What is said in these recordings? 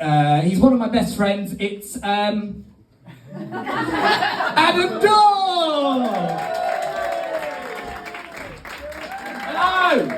He's one of my best friends. It's Adam Dawe! Hello!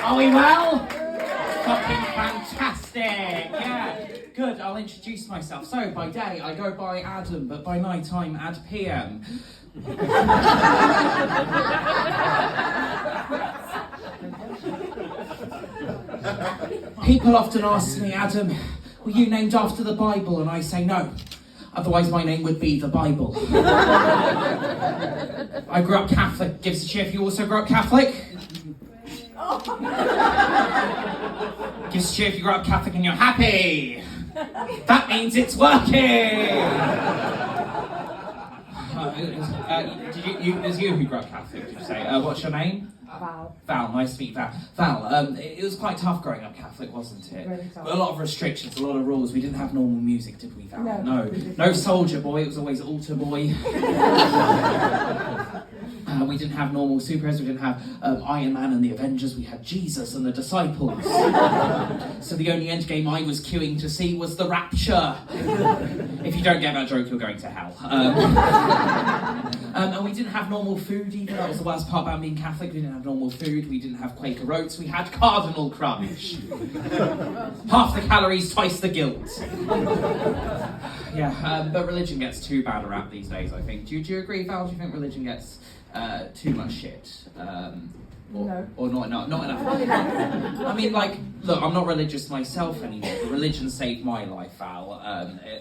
Are we well? Fucking fantastic! Yeah, good. I'll introduce myself. So, by day, I go by Adam, but by night, I'm Ad PM. People often ask me, Adam, were you named after the Bible? And I say no. Otherwise my name would be the Bible. I grew up Catholic. Gives a shit if you also grew up Catholic. Gives a shit if you grew up Catholic and you're happy. That means it's working. It was you who grew up Catholic, did you say? What's your name? Val. Val, nice to meet you, Val. Val, it was quite tough growing up Catholic, wasn't it? Really tough. A lot of restrictions, a lot of rules. We didn't have normal music, did we, Val? No. No Soldier Boy, it was always Altar Boy. We didn't have normal superheroes, we didn't have Iron Man and the Avengers, we had Jesus and the disciples. So the only endgame I was queuing to see was the Rapture. If you don't get that joke, you're going to hell. And we didn't have normal food either. That was the worst part about being Catholic. We didn't have normal food, we didn't have Quaker Oats, we had Cardinal Crunch. Half the calories, twice the guilt. Yeah, but religion gets too bad a rap these days, I think. Do you agree, Val? Do you think religion gets too much shit? No. Or not enough? Not enough. I mean, like, look, I'm not religious myself anymore, but religion saved my life, Val.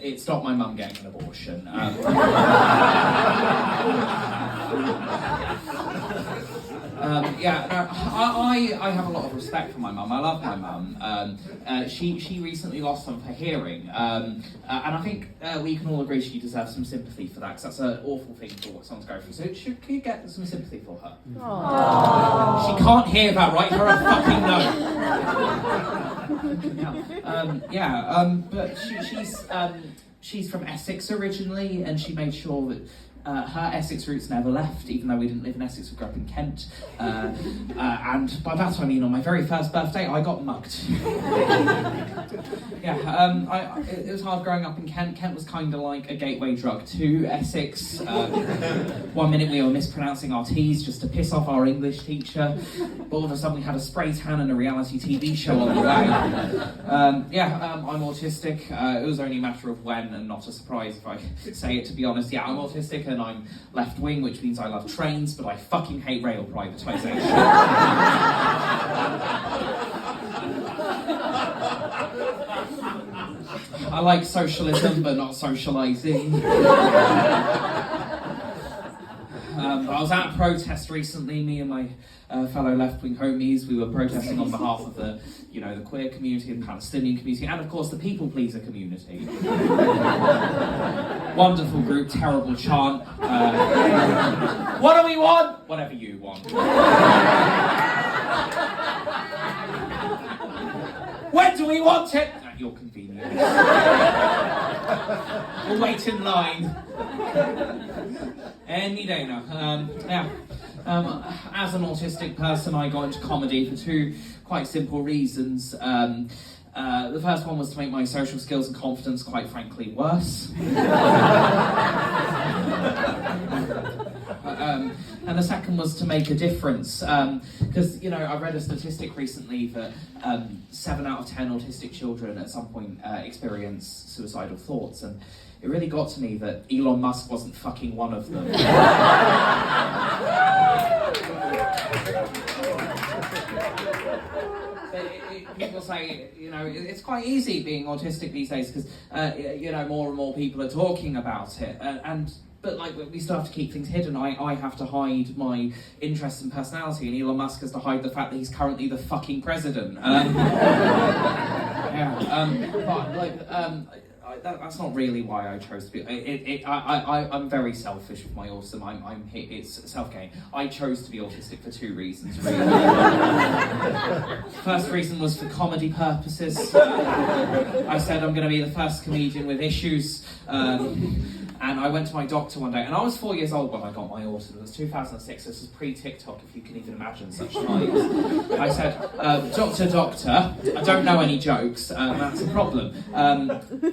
It stopped my mum getting an abortion. I have a lot of respect for my mum. I love my mum. She recently lost some of her hearing, and I think we can all agree she deserves some sympathy for that, because that's an awful thing for what someone's going through. So can you get some sympathy for her? Aww. She can't hear that, right? Her a fucking no. But she's from Essex originally, and she made sure that her Essex roots never left, even though we didn't live in Essex, we grew up in Kent. And by that I mean on my very first birthday, I got mugged. It was hard growing up in Kent. Kent was kind of like a gateway drug to Essex. 1 minute we were mispronouncing our T's just to piss off our English teacher. But all of a sudden we had a spray tan and a reality TV show on the way. I'm autistic. It was only a matter of when, and not a surprise if I say it, to be honest. Yeah, I'm autistic and I'm left wing, which means I love trains, but I fucking hate rail privatisation. I like socialism, but not socialising. I was at a protest recently, me and my fellow left-wing homies. We were protesting on behalf of the queer community and Palestinian community, and of course the people-pleaser community. Wonderful group, terrible chant. What do we want? Whatever you want. When do we want it? At your convenience. We'll wait in line. Any day now. As an autistic person, I got into comedy for two quite simple reasons. The first one was to make my social skills and confidence, quite frankly, worse. And the second was to make a difference, because I read a statistic recently that 7 out of 10 autistic children at some point experience suicidal thoughts, and it really got to me that Elon Musk wasn't fucking one of them. People say, it's quite easy being autistic these days because, more and more people are talking about it, but we still have to keep things hidden. I have to hide my interests and personality, and Elon Musk has to hide the fact that he's currently the that's not really why I chose to be. I'm very selfish with my autism. It's self-gain. I chose to be autistic for 2 reasons, really. First reason was for comedy purposes. I said I'm going to be the first comedian with issues. And I went to my doctor one day, and I was 4 years old when I got my autism. It was 2006, this was pre-TikTok, if you can even imagine such times. I said, doctor, I don't know any jokes, that's a problem.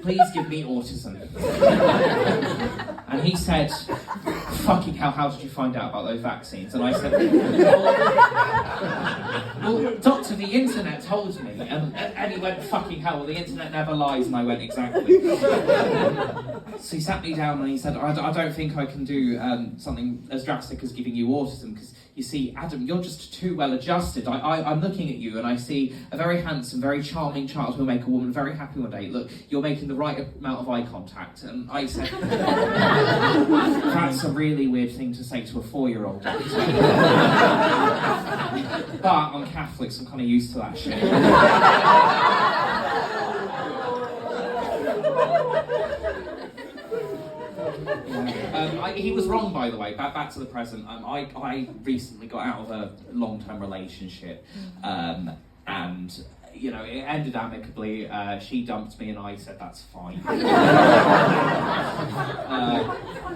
Please give me autism. And he said, fucking hell, how did you find out about those vaccines? And I said, well, doctor, the internet told me. And he went, fucking hell, well, the internet never lies. And I went, exactly. So he sat me down and he said, I don't think I can do something as drastic as giving you autism, because you see, Adam, you're just too well adjusted. I'm looking at you and I see a very handsome, very charming child who'll make a woman very happy one day. Look, you're making the right amount of eye contact. And I said, that's a really weird thing to say to a 4-year-old. But I'm Catholic, so I'm kind of used to that shit. He was wrong, by the way. Back to the present. I recently got out of a long-term relationship, and you know, it ended amicably. She dumped me, and I said that's fine.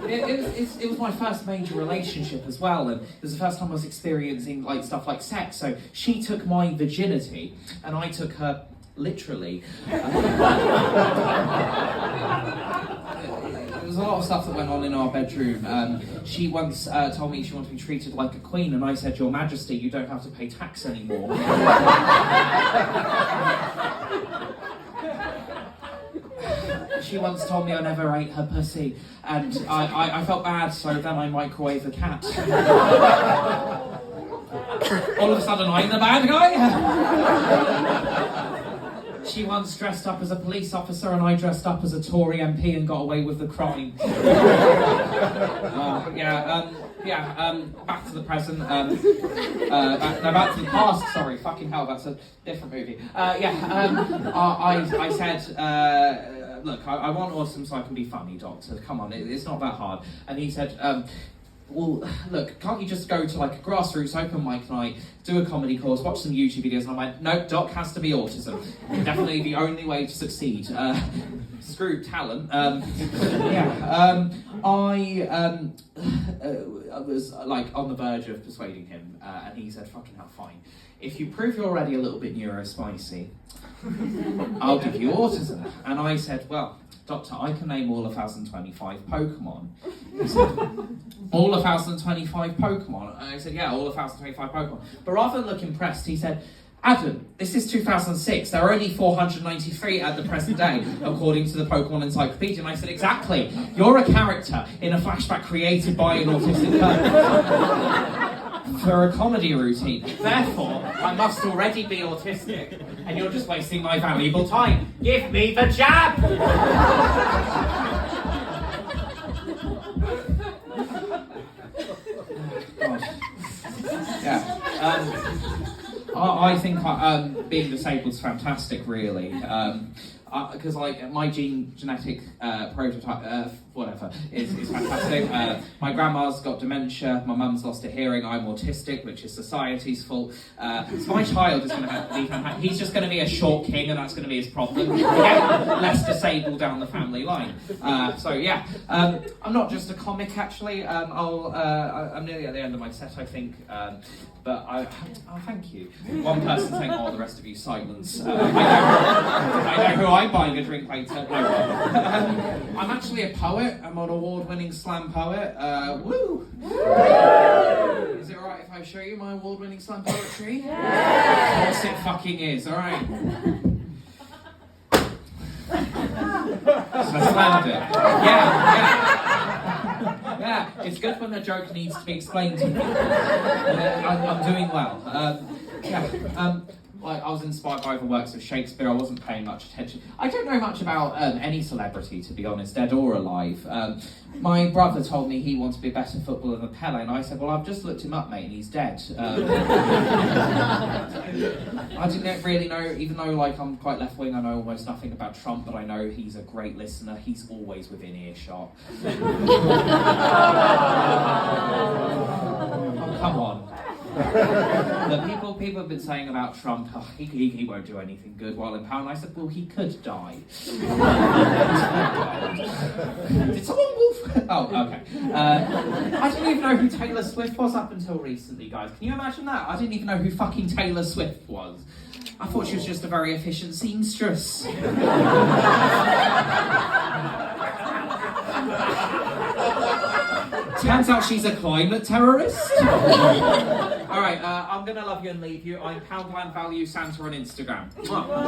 It was my first major relationship as well, and it was the first time I was experiencing like stuff like sex. So she took my virginity, and I took her literally. There was a lot of stuff that went on in our bedroom. She once told me she wanted to be treated like a queen, and I said, Your Majesty, you don't have to pay tax anymore. She once told me I never ate her pussy, and I felt bad, so then I microwaved a cat. All of a sudden, I'm the bad guy? She once dressed up as a police officer and I dressed up as a Tory MP and got away with the crime. Back to the present. Back to the past, sorry, fucking hell, that's a different movie. I said, look, I want autism so I can be funny, doctor, come on, it's not that hard. And he said, well, look, can't you just go to like a grassroots open mic night, do a comedy course, watch some YouTube videos? And I went, no, doc has to be autism. Definitely the only way to succeed. Screw talent. I was like on the verge of persuading him, and he said, fucking hell, fine. If you prove you're already a little bit neurospicy, I'll give you autism. And I said, well, doctor, I can name all 1,025 Pokemon. He said, all 1,025 Pokemon? And I said, yeah, all 1,025 Pokemon. But rather than look impressed, he said, Adam, this is 2006. There are only 493 at the present day, according to the Pokemon Encyclopedia. And I said, exactly. You're a character in a flashback created by an autistic person for a comedy routine. Therefore, I must already be autistic, and you're just wasting my valuable time. Give me the jab! God. Yeah. I think being disabled is fantastic, really. Because like my genetic prototype, whatever, is fantastic. My grandma's got dementia, my mum's lost her hearing, I'm autistic, which is society's fault. So my child is going to be fantastic. He's just going to be a short king, and that's going to be his problem. Get less disabled down the family line. I'm not just a comic, actually. I'm nearly at the end of my set, I think. Thank you. One person saying, oh, the rest of you silence. I know who I'm buying a drink later. No. I'm actually a poet. I'm an award-winning slam poet. Woo! Is it alright if I show you my award-winning slam poetry? Yeah. Of course it fucking is, alright. So I slammed it. Yeah, it's good when a joke needs to be explained to me. I'm doing well. like, I was inspired by the works of Shakespeare. I wasn't paying much attention. I don't know much about any celebrity, to be honest, dead or alive. My brother told me he wants to be a better footballer than Pele, and I said, well, I've just looked him up, mate, and he's dead. I didn't really know, even though, like, I'm quite left-wing, I know almost nothing about Trump, but I know he's a great listener. He's always within earshot. Oh, come on. The people have been saying about Trump, oh, he won't do anything good while in power, and I said, well, he could die. Did someone wolf? Oh, okay. I didn't even know who Taylor Swift was up until recently, guys. Can you imagine that? I didn't even know who fucking Taylor Swift was. I thought she was just a very efficient seamstress. Turns out she's a climate terrorist. Alright, I'm gonna love you and leave you. I'm Poundland Value Santa on Instagram. Mwah.